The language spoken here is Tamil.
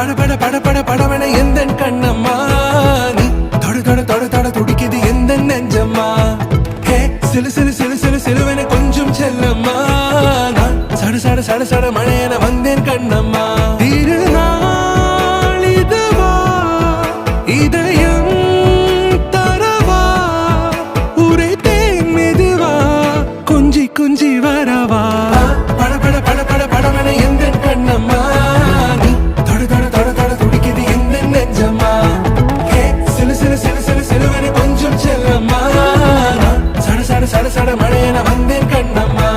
பட பட பட பட படவன எந்த கண்ணம்மா நீ தொட தொட தொட தொட துடிக்குது எந்த நெஞ்சம்மா ஹே சிலு சிலு சிலு சிலு சிலுவன கொஞ்சம் செல்லம்மா நான் சட சட சட சட மழையன வந்தேன் கண்ணம்மா திருநாள் இதுவா இதயம் தரவா உரைத்தேன் மெதுவா கொஞ்சி கொஞ்சி வரவா பட பட பட பட படவன எந்த கண்ணம்மா நீ தொட தொட தொட தொட துடிக்குது எந்த நெஞ்சம்மா ஹே சிலு சிலு சிலு சிலு சிலுவன கொஞ்சம் செல்லம்மா நான் சட சட சட சட மழையன வந்தேன் கண்ணம்மா